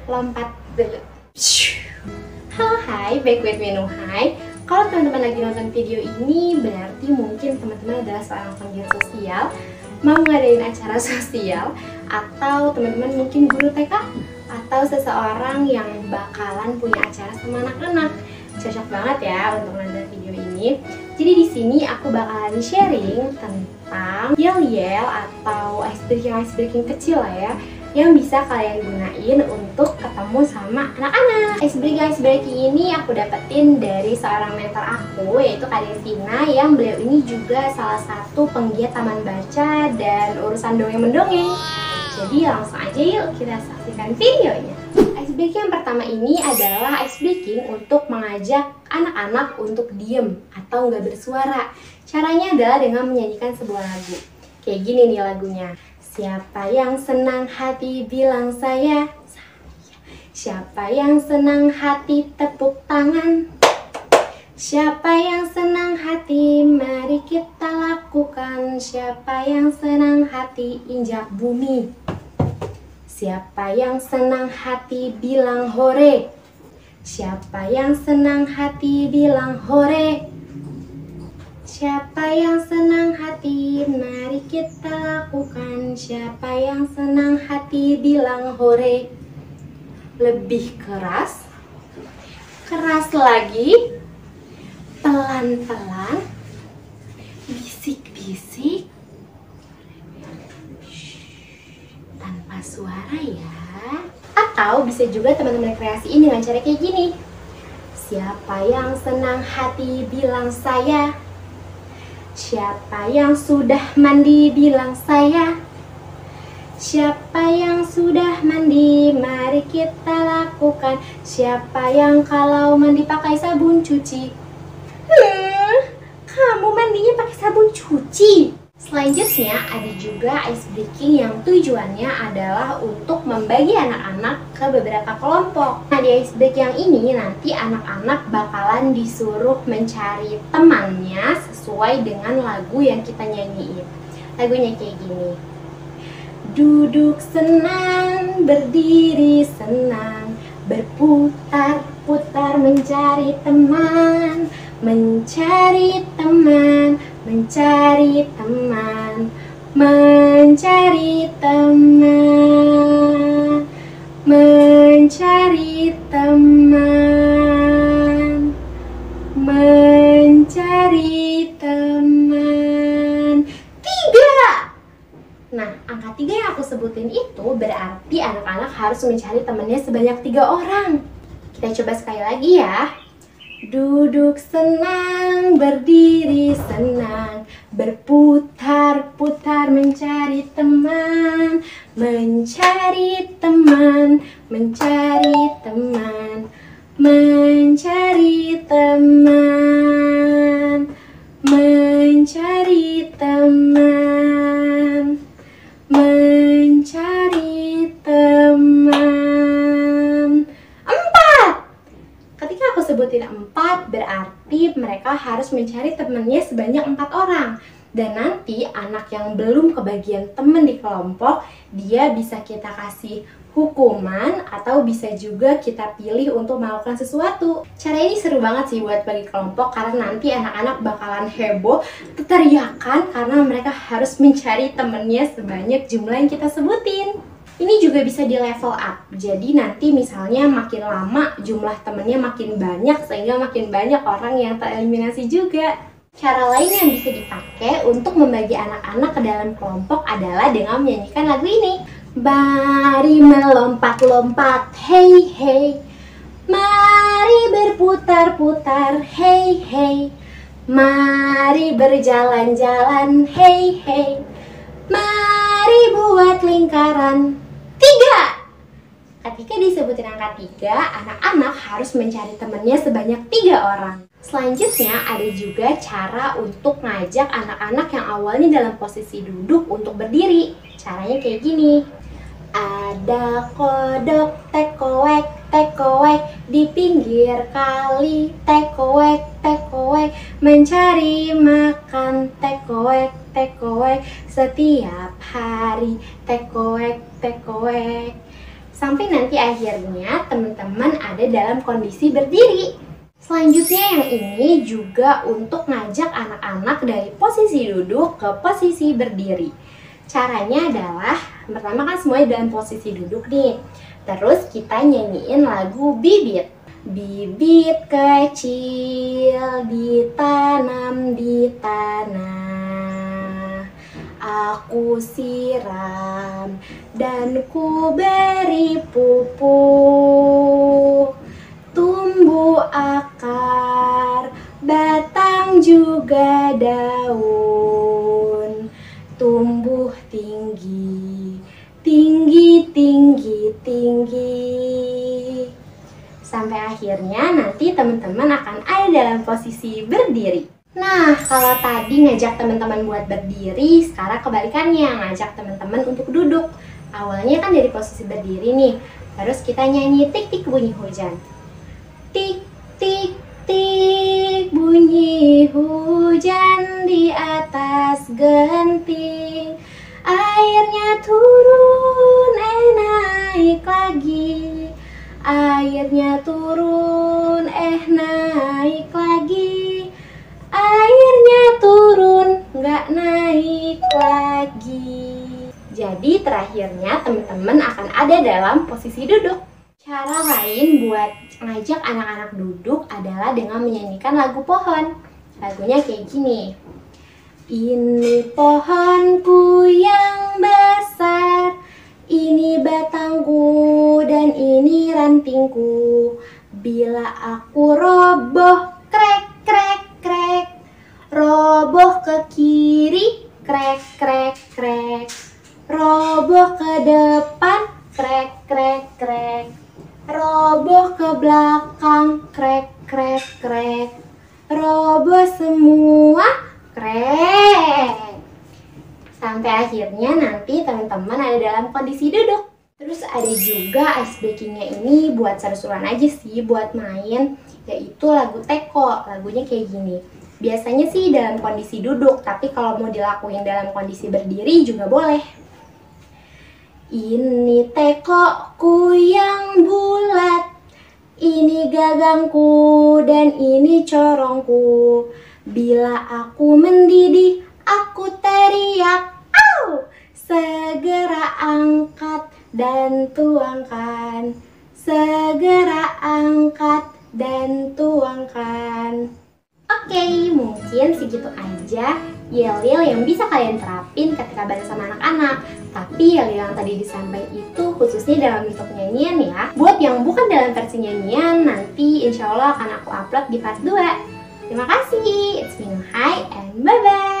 lompat dulu. Halo, hai, back with me Nuhai. Kalau teman-teman lagi nonton video ini, berarti mungkin teman-teman adalah seorang penggiat sosial, mau ngadain acara sosial, atau teman-teman mungkin guru TK, atau seseorang yang bakalan punya acara sama anak-anak. Cocok banget ya untuk nonton video ini. Jadi di sini aku bakalan sharing tentang yel-yel atau icebreaking kecil lah ya, yang bisa kalian gunain untuk ketemu sama anak-anak. Icebreaking ini aku dapetin dari seorang mentor aku, yaitu Kak Tina, yang beliau ini juga salah satu penggiat taman baca dan urusan dongeng-mendongeng. Jadi langsung aja yuk kita saksikan videonya. Icebreaking yang pertama ini adalah icebreaking untuk mengajak anak-anak untuk diem atau nggak bersuara. Caranya adalah dengan menyanyikan sebuah lagu. Kayak gini nih lagunya. Siapa yang senang hati bilang saya. Siapa yang senang hati tepuk tangan. Siapa yang senang hati mari kita lakukan. Siapa yang senang hati injak bumi. Siapa yang senang hati bilang hore. Siapa yang senang hati bilang hore. Siapa yang senang hati, mari kita lakukan. Siapa yang senang hati, bilang hore. Lebih keras, keras lagi, pelan-pelan, bisik-bisik, tanpa suara ya. Atau bisa juga teman-teman kreasiin dengan cara kayak gini. Siapa yang senang hati, bilang saya. Siapa yang sudah mandi bilang saya. Siapa yang sudah mandi mari kita lakukan. Siapa yang kalau mandi pakai sabun cuci. Kamu mandinya pakai sabun cuci. Selanjutnya ada juga icebreaking yang tujuannya adalah untuk membagi anak-anak ke beberapa kelompok. Nah di icebreaking yang ini nanti anak-anak bakalan disuruh mencari temannya sesuai dengan lagu yang kita nyanyiin. Lagunya kayak gini. Duduk senang, berdiri senang, berputar-putar mencari teman. Mencari teman, mencari teman, mencari teman, mencari teman, mencari teman. 3. Nah, angka 3 yang aku sebutin itu berarti anak-anak harus mencari temannya sebanyak 3 orang. Kita coba sekali lagi ya. Duduk senang, berdiri senang, berputar-putar mencari teman, mencari teman, mencari teman, mencari teman, mencari teman, mencari teman. 4. Ketika aku sebutin 4, berarti mereka harus mencari temannya sebanyak 4 orang. Dan nanti anak yang belum kebagian teman di kelompok, dia bisa kita kasih hukuman atau bisa juga kita pilih untuk melakukan sesuatu. Cara ini seru banget sih buat bagi kelompok karena nanti anak-anak bakalan heboh, teriakan karena mereka harus mencari temannya sebanyak jumlah yang kita sebutin. Ini juga bisa di level up, jadi nanti misalnya makin lama jumlah temennya makin banyak sehingga makin banyak orang yang tereliminasi juga. Cara lain yang bisa dipakai untuk membagi anak-anak ke dalam kelompok adalah dengan menyanyikan lagu ini. Mari melompat-lompat, hey hey. Mari berputar-putar, hey hey. Mari berjalan-jalan, hey hey. Mari buat lingkaran. 3. Ketika disebutin angka 3, anak-anak harus mencari temannya sebanyak 3 orang. Selanjutnya ada juga cara untuk ngajak anak-anak yang awalnya dalam posisi duduk untuk berdiri. Caranya kayak gini. Ada kodok tekowek di pinggir kali, tekowek mencari makan, tekowek setiap hari, tekowek sampai nanti akhirnya teman-teman ada dalam kondisi berdiri. Selanjutnya yang ini juga untuk ngajak anak-anak dari posisi duduk ke posisi berdiri. Caranya adalah, pertama kan semuanya dalam posisi duduk nih. Terus kita nyanyiin lagu Bibit. Bibit kecil ditanam di tanah, aku siram dan ku beri pupuk, tumbuh akar, batang juga daun, tumbuh tinggi, tinggi, tinggi, tinggi. Sampai akhirnya nanti teman-teman akan ada dalam posisi berdiri. Nah, kalau tadi ngajak teman-teman buat berdiri, sekarang kebalikannya, ngajak teman-teman untuk duduk. Awalnya kan dari posisi berdiri nih, terus kita nyanyi tik-tik bunyi hujan. Tik, tik, tik, bunyi hujan di atas genting. Airnya turun, naik lagi. Airnya turun, naik lagi. Airnya turun, nggak naik lagi. Jadi terakhirnya teman-teman akan ada dalam posisi duduk. Cara lain buat ngajak anak-anak duduk adalah dengan menyanyikan lagu pohon. Lagunya kayak gini. Ini pohonku yang besar, ini batangku dan ini rantingku. Bila aku roboh, krek, krek, krek. Roboh ke kiri, krek, krek, krek. Roboh ke depan, krek, krek, krek. Roboh ke belakang, krek, krek, krek. Roboh semua, krek. Sampai akhirnya nanti teman-teman ada dalam kondisi duduk. Terus ada juga ice breakingnya ini buat seru-seruan aja sih, buat main, yaitu lagu teko. Lagunya kayak gini. Biasanya sih dalam kondisi duduk, tapi kalau mau dilakuin dalam kondisi berdiri juga boleh. Ini tekoku yang bulat, ini gagangku dan ini corongku. Bila aku mendidih, aku teriak, au! Segera angkat dan tuangkan. Segera angkat dan tuangkan. Oke, mungkin segitu aja yel-yel yang bisa kalian terapin ketika bareng sama anak-anak. Tapi yel-yel yang tadi disampaikan itu khususnya dalam bentuk nyanyian ya. Buat yang bukan dalam versi nyanyian, nanti insya Allah akan aku upload di part 2. Terima kasih, it's me Nuhai and bye-bye.